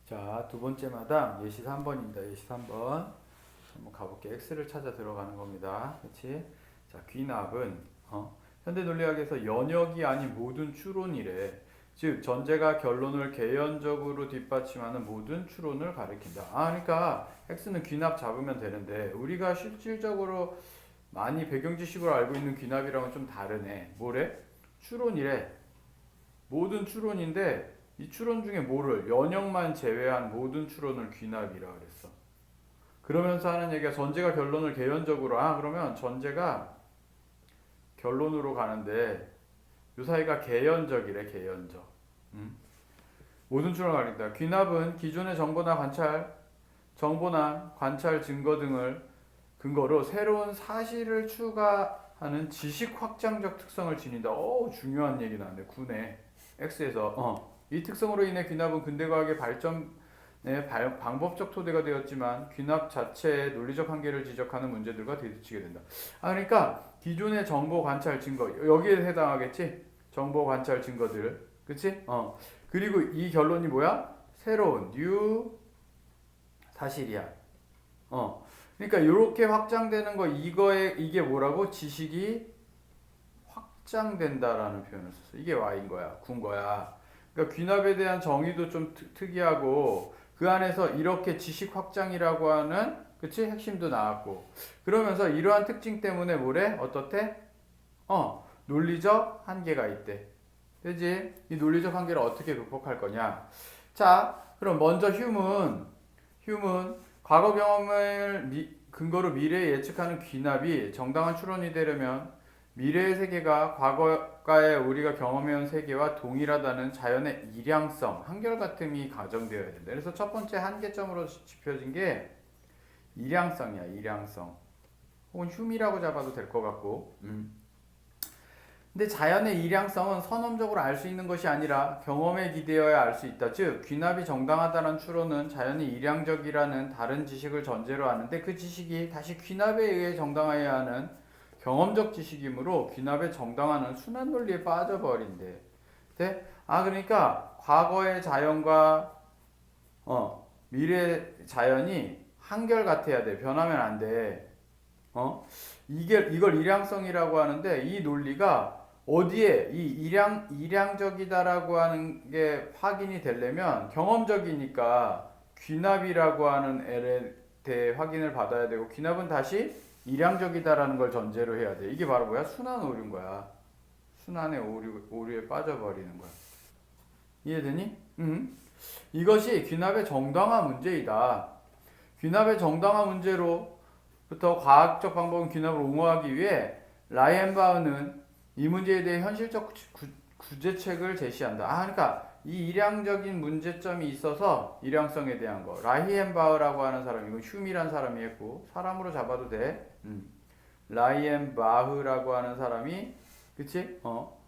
자, 두 번째 마당 예시 3번입니다. 예시 3번. 한번 가볼게. x를 찾아 들어가는 겁니다. 그렇지? 자, 귀납은 현대 논리학에서 연역이 아닌 모든 추론이래. 즉 전제가 결론을 개연적으로 뒷받침하는 모든 추론을 가리킨다. 그러니까 x는 귀납 잡으면 되는데 우리가 실질적으로 많이 배경지식으로 알고 있는 귀납이랑은 좀 다르네. 뭐래? 추론이래. 모든 추론인데 이 추론 중에 뭐를 연역만 제외한 모든 추론을 귀납이라 그랬어. 그러면서 하는 얘기가 전제가 결론을 개연적으로 그러면 전제가 결론으로 가는데 요 사이가 개연적이래. 개연적. 모든 추론을 가린다. 귀납은 기존의 정보나 관찰 증거 등을 근거로 새로운 사실을 추가하는 지식 확장적 특성을 지닌다. 중요한 얘기 나왔네. 9네. X에서 이 특성으로 인해 귀납은 근대과학의 발전의 방법적 토대가 되었지만 귀납 자체의 논리적 한계를 지적하는 문제들과 대두치게 된다. 그러니까 기존의 정보 관찰 증거 여기에 해당하겠지? 정보 관찰 증거들, 그치? 그리고 이 결론이 뭐야? 새로운 뉴 사실이야. 그러니까 이렇게 확장되는 거 이게 뭐라고? 지식이 확장된다라는 표현을 썼어. 이게 Y인 거야. 군 거야. 그러니까 귀납에 대한 정의도 좀 특이하고 그 안에서 이렇게 지식 확장이라고 하는 그치? 핵심도 나왔고 그러면서 이러한 특징 때문에 뭐래? 어떻대? 논리적 한계가 있대. 그지? 이 논리적 한계를 어떻게 극복할 거냐? 자, 그럼 먼저 휴문 과거 경험을 근거로 미래에 예측하는 귀납이 정당한 추론이 되려면 미래의 세계가 과거에 우리가 경험해온 세계와 동일하다는 자연의 일양성, 한결같음이 가정되어야 된다. 그래서 첫 번째 한계점으로 짚혀진 게 일양성이야. 일양성. 혹은 흉이라고 잡아도 될 것 같고. 근데 자연의 일양성은 선험적으로 알 수 있는 것이 아니라 경험에 기대어야 알 수 있다. 즉 귀납이 정당하다는 추론은 자연이 일양적이라는 다른 지식을 전제로 하는데 그 지식이 다시 귀납에 의해 정당해야 하는 경험적 지식이므로 귀납의 정당화는 순환 논리에 빠져버린대. 네? 그러니까 과거의 자연과 미래 자연이 한결 같아야 돼. 변하면 안 돼. 이걸 일양성이라고 하는데 이 논리가 어디에 이 일양적이다라고 하는 게 확인이 되려면 경험적이니까 귀납이라고 하는 L에 대해 확인을 받아야 되고 귀납은 다시 일양적이다라는 걸 전제로 해야 돼. 이게 바로 뭐야? 순환 오류인 거야. 순환의 오류에 빠져버리는 거야. 이해되니? 이것이 귀납의 정당화 문제이다. 귀납의 정당화 문제로부터 과학적 방법은 귀납을 옹호하기 위해 라이엔바흐는 이 문제에 대해 현실적 구제책을 제시한다. 그러니까 이 일양적인 문제점이 있어서 일양성에 대한 거. 라이엔바흐라고 하는 사람, 이건 흉이란 사람이 했고 사람으로 잡아도 돼. 라이엔바흐라고 하는 사람이 그치?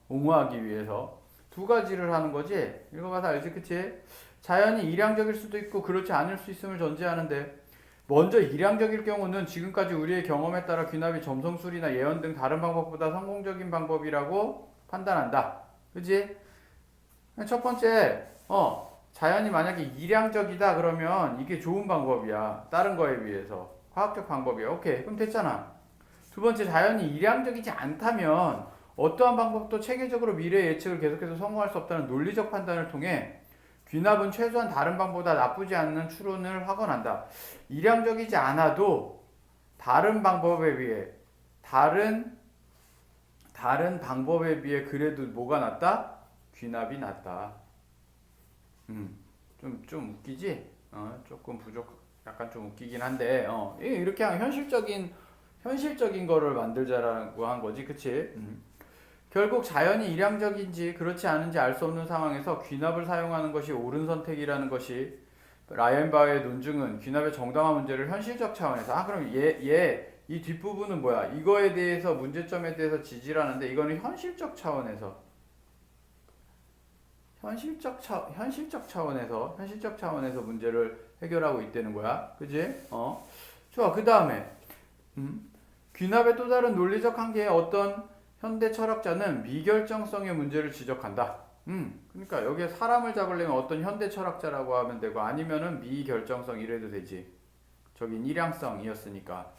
옹호하기 위해서 두 가지를 하는 거지. 읽어봐서 알지, 그치? 자연이 일양적일 수도 있고 그렇지 않을 수 있음을 전제하는데 먼저 일양적일 경우는 지금까지 우리의 경험에 따라 귀납이 점성술이나 예언 등 다른 방법보다 성공적인 방법이라고 판단한다. 그치? 첫 번째, 자연이 만약에 일양적이다 그러면 이게 좋은 방법이야. 다른 거에 비해서. 과학적 방법이야. 오케이. 그럼 됐잖아. 두 번째, 자연이 일양적이지 않다면 어떠한 방법도 체계적으로 미래 예측을 계속해서 성공할 수 없다는 논리적 판단을 통해 귀납은 최소한 다른 방법보다 나쁘지 않는 추론을 확언한다. 일양적이지 않아도 다른 방법에 비해 다른 방법에 비해 그래도 뭐가 낫다? 귀납이 낫다. 좀 웃기지? 조금 약간 좀 웃기긴 한데, 이렇게 하면 현실적인 거를 만들자라고 한 거지, 그치? 결국 자연이 일양적인지 그렇지 않은지 알 수 없는 상황에서 귀납을 사용하는 것이 옳은 선택이라는 것이 라이엔바흐의 논증은 귀납의 정당화 문제를 현실적 차원에서 그럼 이 뒷부분은 뭐야? 이거에 대해서 문제점에 대해서 지지를 하는데 이거는 현실적 차원에서 문제를 해결하고 있다는 거야. 그지? 좋아. 그 다음에 귀납의 또 다른 논리적 한계에 어떤 현대 철학자는 미결정성의 문제를 지적한다. 그러니까 여기에 사람을 잡으려면 어떤 현대 철학자라고 하면 되고 아니면은 미결정성 이래도 되지. 저긴 일양성이었으니까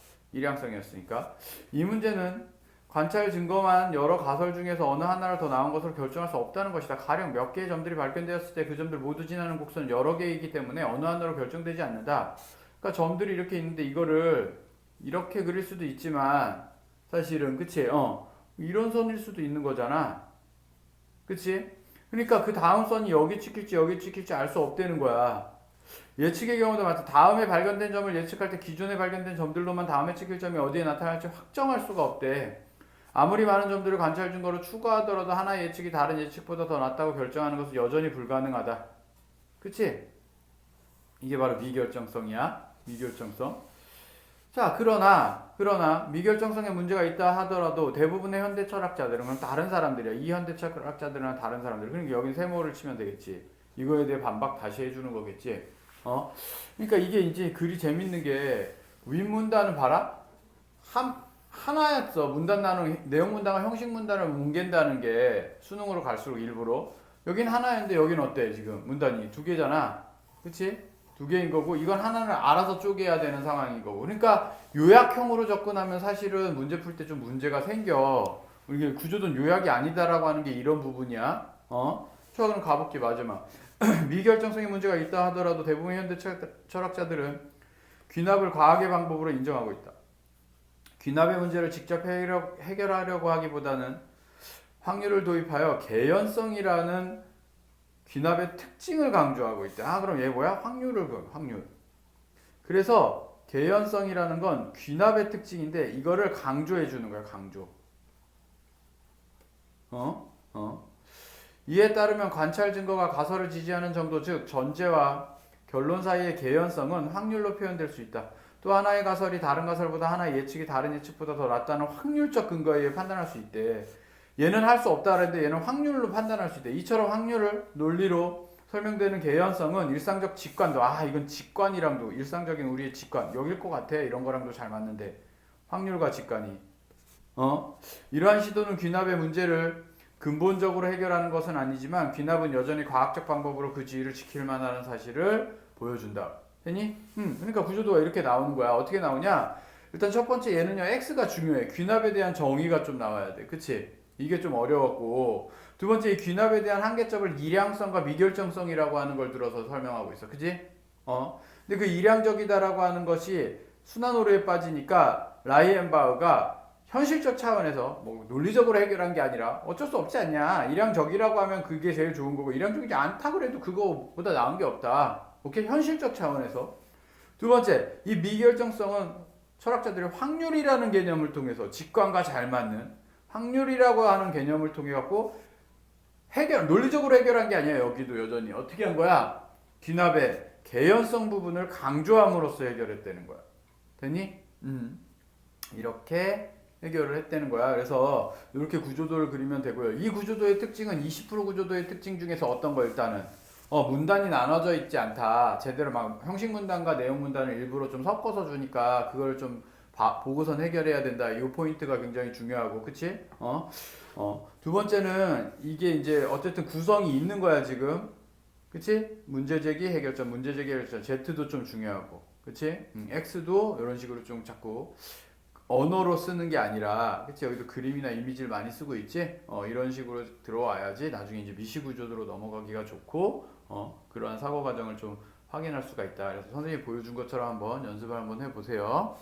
이 문제는 관찰 증거만 여러 가설 중에서 어느 하나를 더 나은 것으로 결정할 수 없다는 것이다. 가령 몇 개의 점들이 발견되었을 때 그 점들 모두 지나는 곡선은 여러 개이기 때문에 어느 하나로 결정되지 않는다. 그러니까 점들이 이렇게 있는데 이거를 이렇게 그릴 수도 있지만 사실은 그치? 이런 선일 수도 있는 거잖아. 그치? 그러니까 그 다음 선이 여기 찍힐지 알 수 없다는 거야. 예측의 경우도 마찬가지. 다음에 발견된 점을 예측할 때 기존에 발견된 점들로만 다음에 찍힐 점이 어디에 나타날지 확정할 수가 없대. 아무리 많은 점들을 관찰 증거로 추가하더라도 하나의 예측이 다른 예측보다 더 낫다고 결정하는 것은 여전히 불가능하다. 그치? 이게 바로 미결정성이야. 미결정성. 자, 그러나 미결정성에 문제가 있다 하더라도 대부분의 현대 철학자들은 그럼 다른 사람들이야. 이 현대 철학자들은 다른 사람들. 그러니까 여긴 세모를 치면 되겠지. 이거에 대해 반박 다시 해주는 거겠지. 그러니까 이게 이제 글이 재밌는 게 윗문단은 봐라. 하나였어. 문단 나누 내용 문단과 형식 문단을 뭉갠다는 게 수능으로 갈수록 일부러. 여긴 하나였는데 여긴 어때 지금 문단이 두 개잖아. 그치? 두 개인 거고 이건 하나를 알아서 쪼개야 되는 상황인 거고. 그러니까 요약형으로 접근하면 사실은 문제 풀 때 좀 문제가 생겨. 이게 구조도는 요약이 아니다라고 하는 게 이런 부분이야. 자, 그럼 가볼게. 마지막. 미결정성의 문제가 있다 하더라도 대부분 현대 철학자들은 귀납을 과학의 방법으로 인정하고 있다. 귀납의 문제를 직접 해결하려고 하기보다는 확률을 도입하여 개연성이라는 귀납의 특징을 강조하고 있다. 그럼 얘 뭐야? 확률. 그래서 개연성이라는 건 귀납의 특징인데 이거를 강조해 주는 거야. 강조. 이에 따르면 관찰 증거가 가설을 지지하는 정도, 즉 전제와 결론 사이의 개연성은 확률로 표현될 수 있다. 또 하나의 가설이 다른 가설보다 하나의 예측이 다른 예측보다 더 낫다는 확률적 근거에 의해 판단할 수 있대. 얘는 할 수 없다 그랬는데 얘는 확률로 판단할 수 있대. 이처럼 확률을 논리로 설명되는 개연성은 일상적 직관도, 이건 직관이랑도, 일상적인 우리의 직관 여길 것 같아 이런 거랑도 잘 맞는데 확률과 직관이 이러한 시도는 귀납의 문제를 근본적으로 해결하는 것은 아니지만 귀납은 여전히 과학적 방법으로 그 지위를 지킬 만한 사실을 보여준다. 됐니? 그러니까 구조도가 이렇게 나오는 거야. 어떻게 나오냐? 일단 첫 번째 얘는요, X가 중요해. 귀납에 대한 정의가 좀 나와야 돼. 그치? 이게 좀 어려웠고. 두 번째, 이 귀납에 대한 한계점을 일양성과 미결정성이라고 하는 걸 들어서 설명하고 있어. 그치? 근데 그 일양적이다라고 하는 것이 순환 오류에 빠지니까 라이엔바흐가 현실적 차원에서 뭐 논리적으로 해결한 게 아니라 어쩔 수 없지 않냐. 일양적이라고 하면 그게 제일 좋은 거고 일양적이지 않다 그래도 그거보다 나은 게 없다. 오케이? 현실적 차원에서. 두 번째, 이 미결정성은 철학자들이 확률이라는 개념을 통해서 직관과 잘 맞는 확률이라고 하는 개념을 통해 갖고 논리적으로 해결한 게 아니야. 여기도 여전히 어떻게 한 거야? 귀납의 개연성 부분을 강조함으로써 해결했다는 거야. 됐니? 이렇게 해결을 했다는 거야. 그래서 이렇게 구조도를 그리면 되고요. 이 구조도의 특징은 20% 구조도의 특징 중에서 어떤 거 일단은 문단이 나눠져 있지 않다. 제대로 막 형식 문단과 내용 문단을 일부러 좀 섞어서 주니까 그걸 좀 보고선 해결해야 된다. 이 포인트가 굉장히 중요하고, 그치? 두 번째는 이게 이제 어쨌든 구성이 있는 거야 지금, 그치? 문제제기 해결점, 문제제기 해결점. Z도 좀 중요하고, 그치? X도 이런 식으로 좀 자꾸 언어로 쓰는 게 아니라, 그치? 여기도 그림이나 이미지를 많이 쓰고 있지? 이런 식으로 들어와야지 나중에 이제 미시구조도로 넘어가기가 좋고, 그러한 사고 과정을 좀 확인할 수가 있다. 그래서 선생님이 보여준 것처럼 한번 연습을 한번 해보세요.